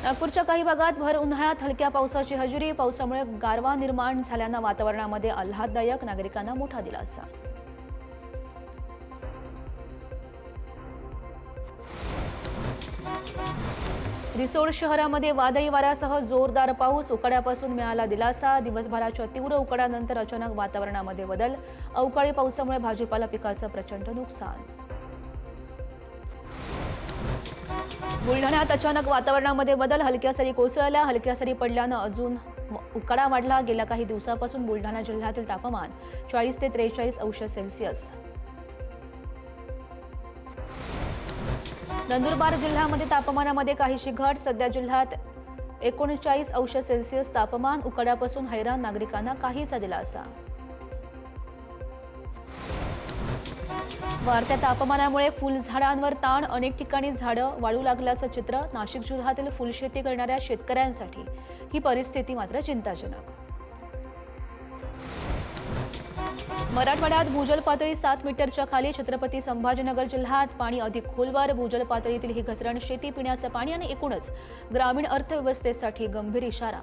नागपूरच्या काही भागात भर उन्हाळ्यात हलक्या पावसाची हजेरी. पावसामुळे गारवा निर्माण झाल्यानं वातावरणामध्ये आल्हाददायक, नागरिकांना मोठा दिलासा. रिसोड शहरामध्ये वादळी वाऱ्यासह जोरदार पाऊस. उकाड्यापासून मिळाला दिलासा. दिवसभराच्या तीव्र उकाड्यानंतर अचानक वातावरणामध्ये बदल. अवकाळी पावसामुळे भाजीपाला पिकाचं प्रचंड नुकसान. बुलढाण्यात अचानक वातावरणामध्ये बदल. हलक्या सरी कोसळल्या. हलक्या सरी पडल्यानं अजून उकाडा वाढला. गेल्या काही दिवसांपासून बुलढाणा जिल्ह्यातील तापमान 40 ते 43 अंश सेल्सिअस. नंदुरबार जिल्ह्यामध्ये तापमानामध्ये काहीशी घट. सध्या जिल्ह्यात 39 अंश सेल्सिअस तापमान. उकाड्यापासून हैराण, नागरिकांना काहीसा दिलासा. वाढत्या तापमानामुळे फुलझाडांवर ताण. अनेक ठिकाणी झाडं वाळू लागल्याचं चित्र. नाशिक जिल्ह्यातील फुलशेती करणाऱ्या शेतकऱ्यांसाठी ही परिस्थिती मात्र चिंताजनक. मराठवाड्यात भूजल पातळी 7 मीटरच्या खाली. छत्रपती संभाजीनगर जिल्ह्यात पाणी अधिक खोलवर. भूजल पातळीतील ही घसरण शेती, पिण्याचं पाणी आणि एकूणच ग्रामीण अर्थव्यवस्थेसाठी गंभीर इशारा.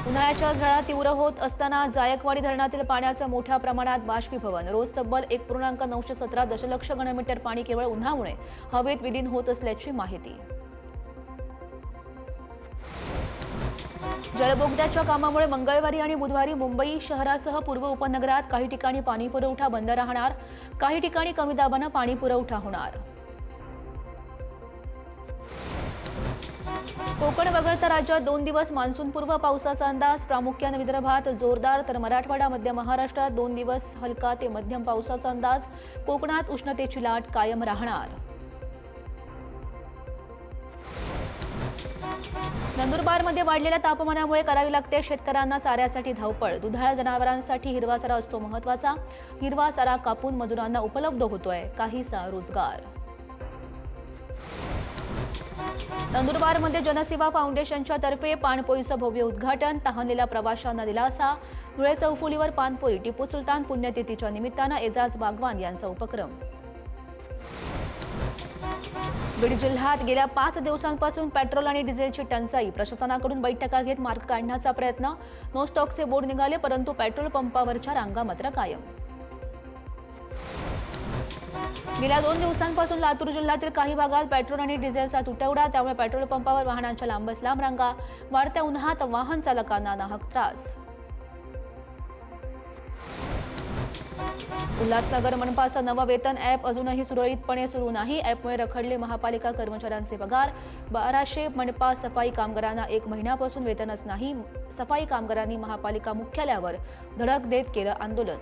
उन्हाळ्याच्या झळा तीव्र होत असताना जायकवाडी धरणातील पाण्याचं मोठ्या प्रमाणात बाष्पीभवन. रोज तब्बल 1.917 दशलक्ष घनमीटर पाणी केवळ उन्हामुळे हवेत विलीन होत असल्याची माहिती. जलबोगद्याच्या कामामुळे मंगळवारी आणि बुधवारी मुंबई शहरासह पूर्व उपनगरात काही ठिकाणी पाणी पुरवठा बंद राहणार. काही ठिकाणी कमी दाबानं पाणी पुरवठा होणार. कोकण वगळता राज्यात 2 दिवस मान्सूनपूर्व पावसाचा अंदाज. प्रामुख्याने विदर्भात जोरदार तर मराठवाडा, मध्य महाराष्ट्रात 2 दिवस हलका ते मध्यम पावसाचा अंदाज. कोकणात उष्णतेची लाट कायम राहणार. नंदुरबारमध्ये वाढलेल्या तापमानामुळे करावी लागते शेतकऱ्यांना चाऱ्यासाठी धावपळ. दुधाळ जनावरांसाठी हिरवा चारा असतो महत्त्वाचा. हिरवा चारा कापून मजुरांना उपलब्ध होतोय काहीसा रोजगार. नंदुरबारमध्ये जनसेवा फाउंडेशनच्या तर्फे पाणपोईचं भव्य उद्घाटन. तहानलेल्या प्रवाशांना दिलासा. धुळे चौफुलीवर पानपोई. टिपू सुलतान पुण्यतिथीच्या निमित्तानं एजाज बागवान यांचा उपक्रम. बीड जिल्ह्यात गेल्या 5 दिवसांपासून पेट्रोल आणि डिझेलची टंचाई. प्रशासनाकडून बैठका घेत मार्ग काढण्याचा प्रयत्न. नो स्टॉकचे बोर्ड निघाले, परंतु पेट्रोल पंपावरच्या रांगा मात्र कायम. गेल्या 2 दिवसांपासून लातूर जिल्ह्यातील काही भागात पेट्रोल आणि डिझेलचा तुटवडा. त्यामुळे पेट्रोल पंपावर वाहनांच्या लांबच लांब रांगा. वाढत्या उन्हात वाहन चालकांना नाहक त्रास. उल्हासनगर मनपाचं नवं वेतन ॲप अजूनही सुरळीतपणे सुरू नाही. ॲपमुळे रखडले महापालिका कर्मचाऱ्यांचे पगार. 1200 मनपा सफाई कामगारांना 1 महिन्यापासून वेतनच नाही. सफाई कामगारांनी महापालिका मुख्यालयावर धडक देत केलं आंदोलन.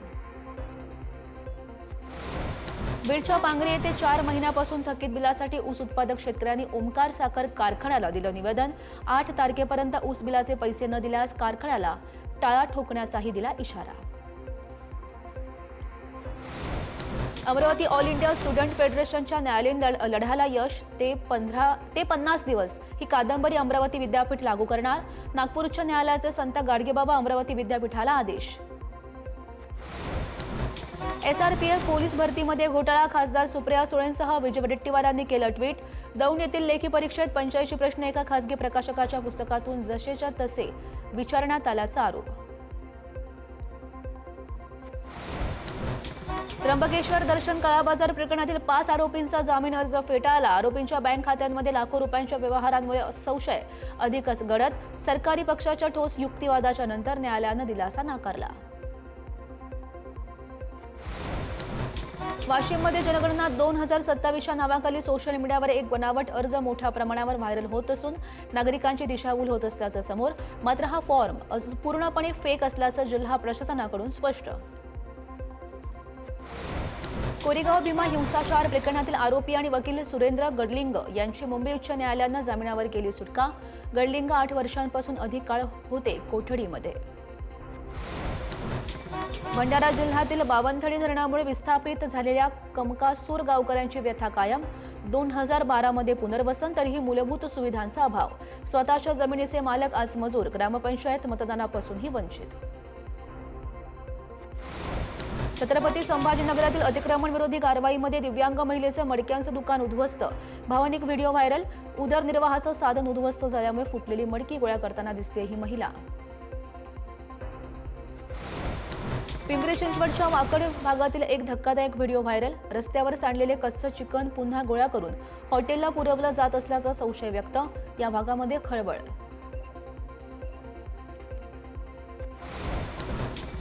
बीडच्या पांगरी येथे 4 महिन्यापासून थकीत बिलासाठी ऊस उत्पादक शेतकऱ्यांनी ओमकार साखर कारखान्याला दिलं निवेदन. 8 तारखेपर्यंत ऊस बिलाचे पैसे न दिल्यास कारखान्याला टाळा ठोकण्याचाही दिला इशारा. अमरावती ऑल इंडिया स्टुडंट फेडरेशनच्या न्यायालयीन लढ्याला यश. ते 50 दिवस ही कादंबरी अमरावती विद्यापीठ लागू करणार. नागपूर उच्च न्यायालयाचे संत गाडगेबाबा अमरावती विद्यापीठाला आदेश. SRPF पोलीस भरतीमध्ये घोटाळा. खासदार सुप्रिया सुळेंसह विजय वडेट्टीवारांनी केलं ट्विट. दौंड येथील लेखी परीक्षेत 85 प्रश्न एका खासगी प्रकाशकाच्या पुस्तकातून जसेच्या तसे विचारण्यात आल्याचा आरोप. त्र्यंबकेश्वर दर्शन काळाबाजार प्रकरणातील 5 आरोपींचा जामीन अर्ज फेटाळला. आरोपींच्या बँक खात्यांमध्ये लाखो रुपयांच्या व्यवहारांमुळे संशय अधिकच गडद. सरकारी पक्षाच्या ठोस युक्तिवादाच्या नंतर न्यायालयानं दिलासा नाकारला. वाशिममध्ये जनगणना 2027च्या नावाखाली सोशल मीडियावर एक बनावट अर्ज मोठ्या प्रमाणावर व्हायरल होत असून नागरिकांची दिशाभूल होत असल्याचं समोर. मात्र हा फॉर्म पूर्णपणे फेक असल्याचं जिल्हा प्रशासनाकडून स्पष्ट. कोरेगाव भीमा हिंसाचार प्रकरणातील आरोपी आणि वकील सुरेंद्र गडलिंग यांची मुंबई उच्च न्यायालयानं जामिनावर केली सुटका. गडलिंग 8 वर्षांपासून अधिक काळ होते कोठडीमध्ये. भंडारा जिल्ह्यातील बावनथडी धरणामुळे विस्थापित झालेल्या कमकासूर गावकऱ्यांची व्यथा कायम. 2012 मध्ये पुनर्वसन, तरीही मूलभूत सुविधांचा अभाव. स्वतःच्या जमिनीचे मालक आज मजूर. ग्रामपंचायत मतदानापासूनही वंचित. छत्रपती संभाजीनगरातील अतिक्रमण विरोधी कारवाईमध्ये दिव्यांग महिलेचे मडक्यांचे दुकान उद्ध्वस्त, भावनिक व्हिडिओ व्हायरल. उदरनिर्वाहाचं साधन उद्ध्वस्त झाल्यामुळे फुटलेली मडकी गोळा करताना दिसते ही महिला. पिंपरी चिंचवडच्या वाकड भागातील एक धक्कादायक व्हिडिओ व्हायरल. रस्त्यावर सांडलेले कच्चं चिकन पुन्हा गोळा करून हॉटेलला पुरवलं जात असल्याचा संशय व्यक्त. या भागामध्ये खळबळ.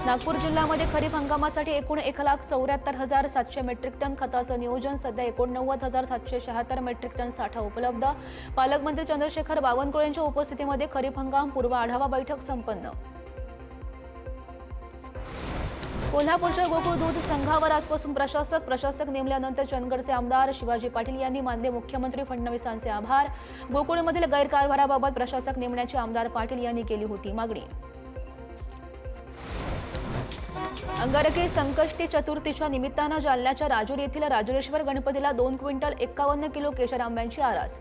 नागपूर जिल्ह्यामध्ये खरीप हंगामासाठी एकूण 1,74,700 मेट्रिक टन खताचं नियोजन. सध्या 89,776 मेट्रिक टन साठा उपलब्ध. पालकमंत्री चंद्रशेखर बावनकुळे यांच्या उपस्थितीमध्ये खरीप हंगाम पूर्व आढावा बैठक संपन्न. कोल्हापूरच्या गोकुळ दूध संघावर आजपासून प्रशासक नेमल्यानंतर चंदगडचे आमदार शिवाजी पाटील यांनी मानले मुख्यमंत्री फडणवीसांचे आभार. गोकुळमधील गैरकारभाराबाबत प्रशासक नेमण्याची आमदार पाटील यांनी केली होती मागणी. अंगारकी संकष्टी चतुर्थीच्या निमित्तानं जालन्याच्या राजूर येथील राजुरेश्वर गणपतीला 2 क्विंटल 51 किलो केशर आंब्यांची आरास.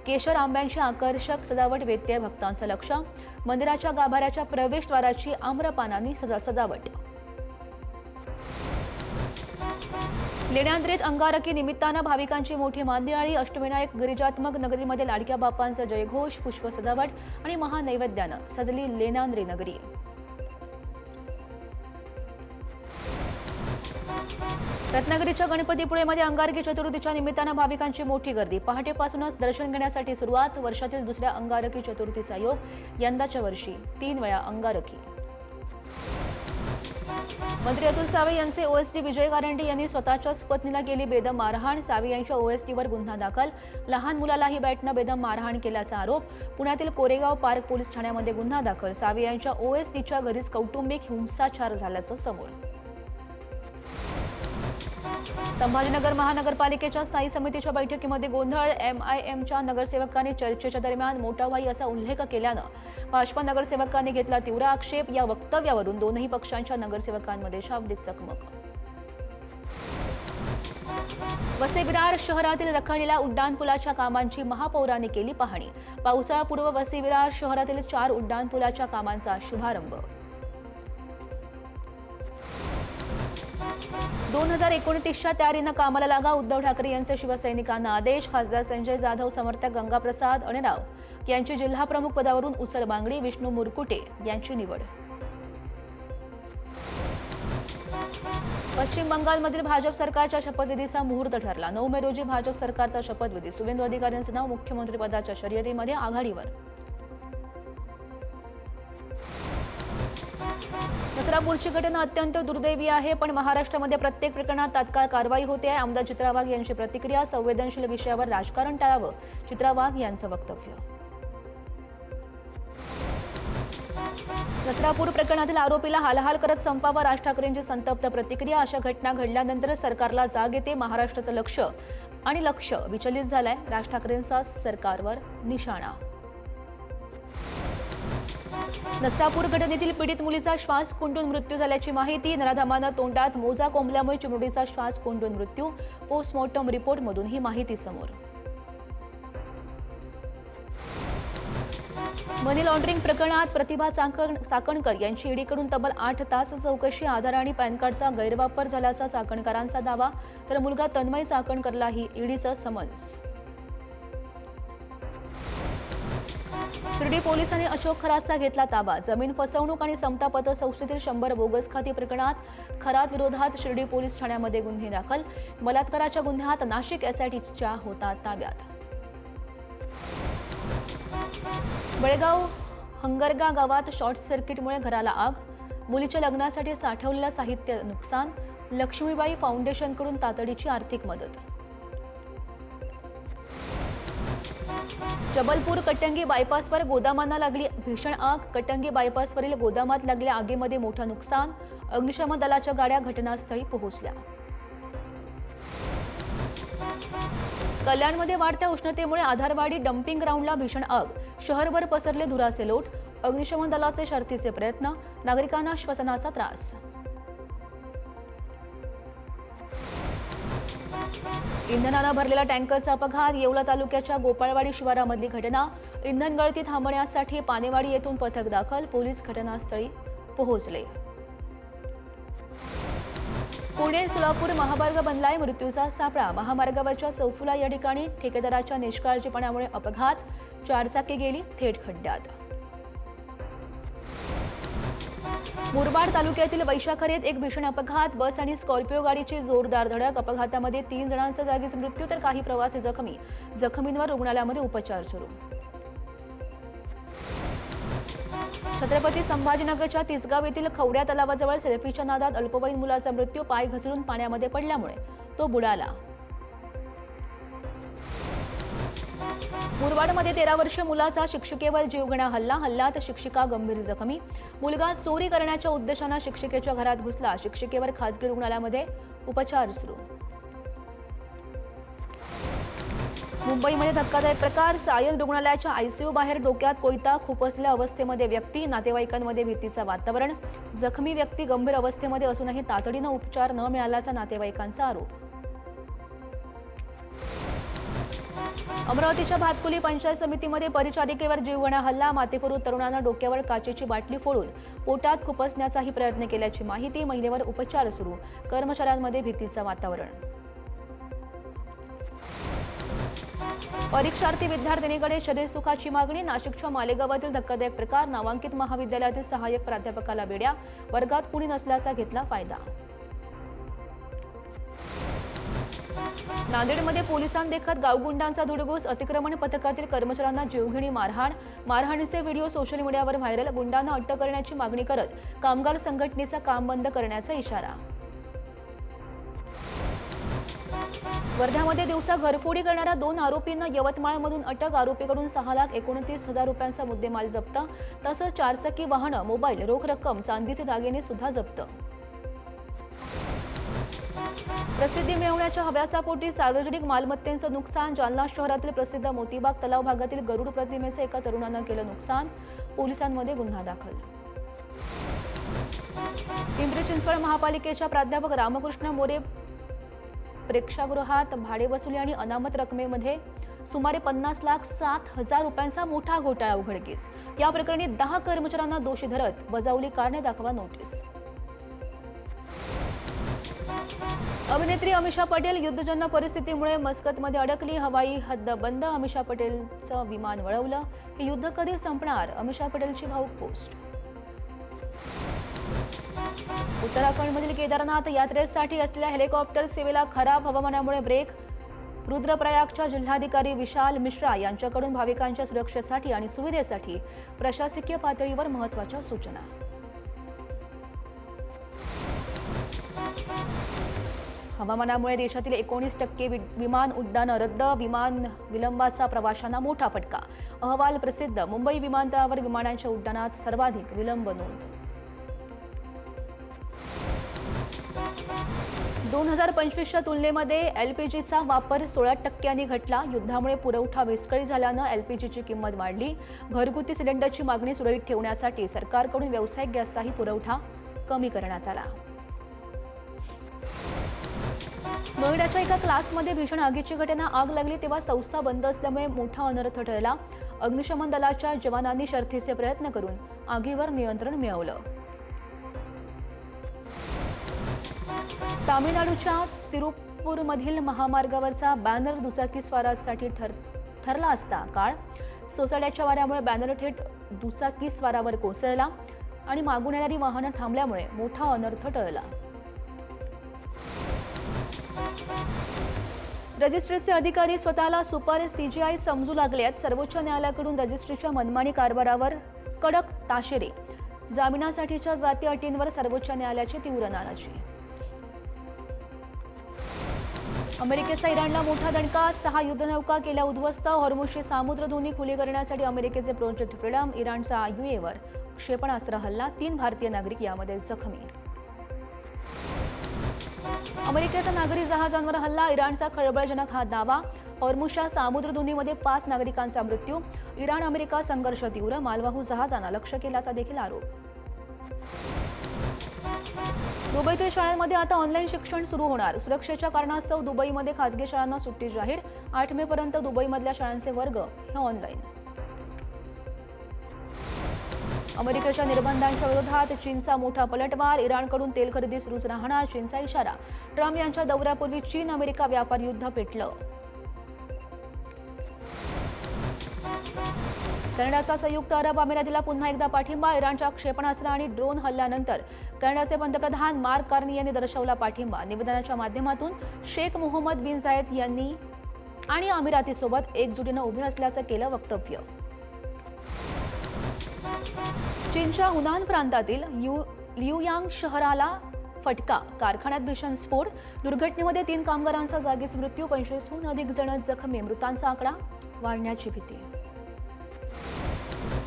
केशर आंब्यांची आकर्षक सजावट वेधते भक्तांचं लक्ष. मंदिराच्या गाभाऱ्याच्या प्रवेशद्वाराची आम्रपानांनी सजावट. लेण्याद्रीत अंगारकी निमित्तानं भाविकांची मोठी मांदियाळी. अष्टविनायक गिरिजात्मक नगरीमध्ये लाडक्या बाप्पांचा जयघोष, पुष्प सजावट आणि महानैवेद्यानं सजली लेण्याद्री नगरी. रत्नागिरीच्या गणपतीपुळेमध्ये अंगारकी चतुर्थीच्या निमित्तानं भाविकांची मोठी गर्दी. पहाटेपासूनच दर्शन घेण्यासाठी सुरुवात. वर्षातील दुसऱ्या अंगारकी चतुर्थीचा योग. यंदाच्या वर्षी 3 वेळा अंगारकी. मंत्री अतुल सावे यांचे ओएसडी विजय कारंडे यांनी स्वतःच्याच पत्नीला केली बेदम मारहाण. सावे यांच्या ओएसडीवर गुन्हा दाखल. लहान मुलालाही बॅटनं बेदम मारहाण केल्याचा आरोप. पुण्यातील कोरेगाव पार्क पोलीस ठाण्यामध्ये गुन्हा दाखल. सावे यांच्या ओएसडीच्या घरीच कौटुंबिक हिंसाचार झाल्याचं समोर. संभाजीनगर महानगरपालिकेच्या स्थायी समितीच्या बैठकीमध्ये गोंधळ. एमआयएमच्या नगरसेवकांनी चर्चेच्या दरम्यान मोठाभाई असा उल्लेख केल्यानं भाजपा नगरसेवकांनी घेतला तीव्र आक्षेप. या वक्तव्यावरून दोनही पक्षांच्या नगरसेवकांमध्ये शाब्दिक चकमक. वसई-विरार शहरातील रखडलेल्या उड्डाणपुलाच्या कामांची महापौरांनी केली पाहणी. पावसाळ्यापूर्व वसई-विरार शहरातील 4 उड्डाणपुलाच्या कामांचा शुभारंभ. 2029च्या तयारीनं कामाला लागा. उद्धव ठाकरे यांचे शिवसैनिकांना आदेश. खासदार संजय जाधव, समर्थक गंगाप्रसाद अणेराव यांची जिल्हाप्रमुख पदावरून उचल मागणी. विष्णू मुरकुटे यांची निवड. पश्चिम बंगालमधील भाजप सरकारच्या शपथविधीचा मुहूर्त ठरला. 9 मे रोजी भाजप सरकारचा शपथविधी. शुभेंदू अधिकाऱ्यांचे नाव मुख्यमंत्रीपदाच्या शर्यतीमध्ये आघाडीवर. नसरापूरची घटना अत्यंत दुर्दैवी आहे, पण महाराष्ट्रामध्ये प्रत्येक प्रकरणात तात्काळ कारवाई होते आहे. आमदार चित्रा वाघ यांची प्रतिक्रिया. संवेदनशील विषयावर राजकारण टाळावं, चित्रा वाघ यांचं वक्तव्य. नसरापूर प्रकरणातील आरोपीला हालहाल करत संपावा, राज ठाकरेंची संतप्त प्रतिक्रिया. अशा घटना घडल्यानंतर सरकारला जाग येते. महाराष्ट्राचं लक्ष विचलित झालंय. राज ठाकरेंचा सरकारवर निशाणा. नसरापूर घटनेतील पीडित मुलीचा श्वास कोंडून मृत्यू झाल्याची माहिती. नराधमानं तोंडात मोजा कोंबल्यामुळे चिमुरडीचा श्वास कोंडून मृत्यू. पोस्टमॉर्टम रिपोर्टमधून ही माहिती समोर. मनी लॉन्ड्रिंग प्रकरणात प्रतिभा चाकणकर यांची ईडीकडून तब्बल 8 तास चौकशी. आधार आणि पॅन कार्डचा गैरवापर झाल्याचा चाकणकरांचा दावा, तर मुलगा तन्मय चाकणकरलाही ईडीचं समन्स. शिर्डी पोलिसांनी अशोक खरातचा घेतला ताबा. जमीन फसवणूक आणि समता पतसंस्थेतील 100 बोगस खाती प्रकरणात खरात विरोधात शिर्डी पोलीस ठाण्यामध्ये गुन्हे दाखल. बलात्काराच्या गुन्ह्यात नाशिक एसआयटीच्या होता ताब्यात. बेळगाव हंगरगा गावात शॉर्ट सर्किटमुळे घराला आग. मुलीच्या लग्नासाठी साठवलेलं साहित्य नुकसान. लक्ष्मीबाई फाउंडेशनकडून तातडीची आर्थिक मदत. जबलपूर कटंगी बायपासवर गोदामांना लागली भीषण आग. कटंगी बायपासवरील गोदामात लागलेल्या आगीमध्ये मोठं नुकसान. अग्निशमन दलाच्या गाड्या घटनास्थळी पोहोचल्या. कल्याणमध्ये वाढत्या उष्णतेमुळे आधारवाडी डम्पिंग ग्राउंडला भीषण आग. शहरभर पसरले धुराचे लोट. अग्निशमन दलाचे शर्थीचे प्रयत्न. नागरिकांना श्वसनाचा त्रास. इंधनानं भरलेला टँकरचा अपघात. येवला तालुक्याच्या गोपाळवाडी शिवारामधली घटना. इंधन गळती थांबवण्यासाठी पानेवाडी येथून पथक दाखल. पोलीस घटनास्थळी पोहोचले. पुणे सोलापूर महामार्ग बनलाय मृत्यूचा सापळा। महामार्गावरच्या चौफुला या ठिकाणी ठेकेदाराच्या निष्काळजीपणामुळे अपघात, चारचाकी गेली थेट खड्ड्यात। मुरबाड तालुक्यातील वैशाखरेत एक भीषण अपघात, बस आणि स्कॉर्पिओ गाडीची जोरदार धडक। अपघातामध्ये 3 जणांचा जागीच मृत्यू तर काही प्रवासी जखमी। जखमींवर रुग्णालयामध्ये उपचार सुरू। छत्रपती संभाजीनगरच्या तिसगाव येथील खवड्या तलावाजवळ सेल्फीच्या नादात अल्पवयीन मुलाचा मृत्यू। पाय घसरून पाण्यामध्ये पडल्यामुळे तो बुडाला। मुरबाडमध्ये 13 वर्षीय मुलाचा शिक्षिकेवर जीवघेणा हल्ल्यात शिक्षिका गंभीर जखमी। मुलगा चोरी करण्याच्या उद्देशाने शिक्षिकेच्या घरात घुसला। शिक्षिकेवर खासगी रुग्णालयामध्ये उपचार सुरू। मुंबईमध्ये धक्कादायक प्रकार, सायन रुग्णालयाच्या आयसीयू बाहेर डोक्यात कोयता खुपसल्या अवस्थेमध्ये व्यक्ती, नातेवाईकांमध्ये भीतीचं वातावरण। जखमी व्यक्ती गंभीर अवस्थेमध्ये असूनही तातडीने उपचार न मिळाल्याचा नातेवाईकांचा आरोप। अमरावतीच्या भातकुली पंचायत समितीमध्ये परिचारिकेवर जीवघेणा हल्ला। मातेपुरू तरुणानं डोक्यावर काचेची बाटली फोडून पोटात खुपसण्याचाही प्रयत्न केल्याची माहिती। महिलेवर उपचार सुरू। कर्मचाऱ्यांमध्ये भीतीचं वातावरण। परीक्षार्थी विद्यार्थिनीकडे शरीरसुखाची मागणी। नाशिकच्या मालेगावातील धक्कादायक प्रकार, नामांकित महाविद्यालयातील सहाय्यक प्राध्यापकाला बेड्या, वर्गात कुणी नसल्याचा घेतला फायदा। नांदेडमध्ये पोलिसांदेखत गावगुंडांचा धुडगूस, अतिक्रमण पथकातील कर्मचाऱ्यांना जीवघेणी मारहाणीचे व्हिडिओ सोशल मीडियावर व्हायरल। गुंडांना अटक करण्याची मागणी करत कामगार संघटनेचा काम बंद करण्याचा इशारा। वर्ध्यामध्ये दिवसा घरफोडी करणाऱ्या 2 आरोपींना यवतमाळमधून अटक। आरोपीकडून 6,29,000 रुपयांचा मुद्देमाल जप्त, तसंच चारचाकी वाहनं, मोबाईल, रोख रक्कम, चांदीचे दागिने सुद्धा जप्त। प्रसिद्धी मिळवण्याच्या हव्यासापोटी सार्वजनिक मालमत्तेचं नुकसान। जालना शहरातील प्रसिद्ध मोतीबाग तलाव भागातील गरुड प्रतिमेचे एका तरुणानं केलं नुकसान। पोलिसांमध्ये गुन्हा दाखल। पिंपरी चिंचवड महापालिकेच्या प्राध्यापक रामकृष्ण मोरे प्रेक्षागृहात भाडे वसुली आणि अनामत रकमेमध्ये सुमारे 50,07,000 रुपयांचा मोठा घोटाळा उघडकीस। या प्रकरणी 10 कर्मचाऱ्यांना दोषी धरत बजावली कारणे दाखवा नोटीस। अभिनेत्री अमिषा पटेल युद्धजन्य परिस्थितीमुळे मस्कतमध्ये अडकली। हवाई हद्द बंद, अमिषा पटेलचं विमान वळवलं। हे युद्ध कधी संपणार? अमिषा पटेलची भावूक पोस्ट। उत्तराखंडमधील केदारनाथ यात्रेसाठी असलेल्या हेलिकॉप्टर सेवेला खराब हवामानामुळे ब्रेक। रुद्रप्रयागच्या जिल्हाधिकारी विशाल मिश्रा यांच्याकडून भाविकांच्या सुरक्षेसाठी आणि सुविधेसाठी प्रशासकीय पातळीवर महत्त्वाच्या सूचना। हवामानामुळे देशातील 19% विमान उड्डाणं रद्द। विमान विलंबाचा प्रवाशांना मोठा फटका। अहवाल प्रसिद्ध, मुंबई विमानतळावर विमानांच्या उड्डाणात सर्वाधिक विलंब नोंद। 2025च्या तुलनेमध्ये एलपीजीचा वापर 16% घटला। युद्धामुळे पुरवठा विस्कळीत झाल्यानं एलपीजीची किंमत वाढली। घरगुती सिलेंडरची मागणी सुरळीत ठेवण्यासाठी सरकारकडून व्यावसायिक गॅसचाही पुरवठा कमी करण्यात आला। नोएडाच्या एका क्लासमध्ये भीषण आगीची घटना। आग लागली तेव्हा संस्था बंद असल्यामुळे मोठा अनर्थ टळला। अग्निशमन दलाच्या जवानांनी शर्थीचे प्रयत्न करून आगीवर नियंत्रण मिळवलं। तामिळनाडूच्या तिरुप्पूरमधील महामार्गावरचा बॅनर दुचाकीस्वारांसाठी ठरला असता काळ। सोसाट्याच्या वाऱ्यामुळे बॅनर थेट दुचाकीस्वारावर कोसळला आणि मागून येणारी वाहनं थांबल्यामुळे मोठा अनर्थ टळला। रजिस्ट्रीचे अधिकारी स्वतःला सुपर सीजीआय समजू लागले आहेत। सर्वोच्च न्यायालयाकडून रजिस्ट्रीच्या मनमानी कारभारावर कडक ताशेरे। जामिनासाठीच्या जाती अटींवर सर्वोच्च न्यायालयाची तीव्र नाराजी। अमेरिकेचा इराणला मोठा दणका। 6 युद्धनौका केल्या उद्ध्वस्त। हॉर्मुझची सामुद्रधुनी खुली करण्यासाठी अमेरिकेचे प्रोजेक्ट फ्रीडम। इराणचा यूएवर क्षेपणास्त्र हल्ला। 3 भारतीय नागरिक यामध्ये जखमी। अमेरिकेचा नागरी जहाजांवर हल्ला। इराणचा खळबळजनक हा दावा। हॉर्मुझच्या सामुद्रधुनीमध्ये 5 नागरिकांचा मृत्यू। इराण अमेरिका संघर्ष तीव्र। मालवाहू जहाजांना लक्ष्य केल्याचा देखील आरोप। दुबईतील शाळांमध्ये आता ऑनलाईन शिक्षण सुरू होणार। सुरक्षेच्या कारणास्तव दुबईमध्ये खासगी शाळांना सुट्टी जाहीर। 8 मे पर्यंत दुबईमधल्या शाळांचे वर्ग हे ऑनलाईन। अमेरिकेच्या निर्बंधांच्या विरोधात चीनचा मोठा पलटवार, इराणकडून तेल खरेदी सुरूच राहणार, चीनचा इशारा. ट्रम्प यांच्या दौऱ्यापूर्वी चीन अमेरिका व्यापार युद्ध पेटलं. कॅनडाचा संयुक्त अरब अमिरातीला पुन्हा एकदा पाठिंबा, इराणच्या क्षेपणास्त्र आणि ड्रोन हल्ल्यानंतर कॅनडाचे पंतप्रधान मार्क कार्नी यांनी दर्शवला पाठिंबा. निवेदनाच्या माध्यमातून शेख मोहम्मद बिन झायेद यांनी आणि अमिरातीसोबत एकजुटीनं उभे असल्याचं केलं वक्तव्य. चीनच्या हुनान प्रांतातील लियुयांग शहराला फटका, कारखान्यात भीषण स्फोट, दुर्घटनेमध्ये 3 कामगारांचा जागीच मृत्यू, 25हून अधिक जण जखमी, मृतांचा आकडा वाढण्याची भीती.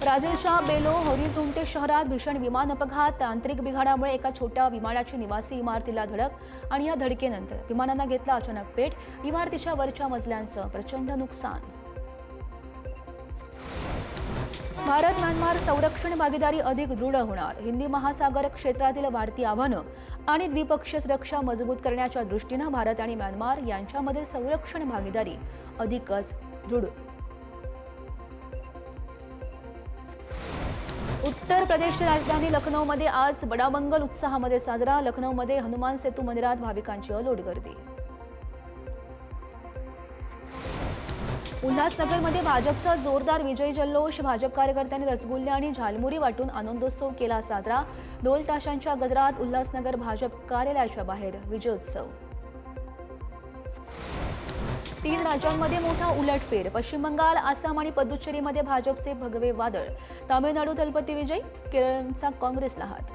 ब्राझीलच्या बेलो होरिझोन्टे शहरात भीषण विमान अपघात, तांत्रिक बिघाडामुळे एका छोट्या विमानाची निवासी इमारतीला धडक आणि या धडकेनंतर विमानांना घेतला अचानक पेट, इमारतीच्या वरच्या मजल्यांचं प्रचंड नुकसान. भारत म्यानमार संरक्षण भागीदारी अधिक दृढ होणार, हिंदी महासागर क्षेत्रातील वाढती आव्हानं आणि द्विपक्षीय सुरक्षा मजबूत करण्याच्या दृष्टीनं भारत आणि म्यानमार यांच्यामधील संरक्षण भागीदारी अधिकच दृढ. उत्तर प्रदेशची राजधानी लखनौमध्ये आज बडामंगल उत्साहामध्ये साजरा, लखनौमध्ये हनुमान सेतू मंदिरात भाविकांची अलोट गर्दी. उल्हासनगरमध्ये भाजपचा जोरदार विजयी जल्लोष, भाजप कार्यकर्त्यांनी रसगुल्ले आणि झालमुरी वाटून आनंदोत्सव केला साजरा, ढोल ताशांच्या गजरात उल्हासनगर भाजप कार्यालयाच्या बाहेर विजयोत्सव. 3 राज्यांमध्ये मोठा उलटफेर, पश्चिम बंगाल, आसाम आणि पुदुच्चेरीमध्ये भाजपचे भगवे वादळ, तामिळनाडू दलपती विजय, केरळचा काँग्रेसला हात.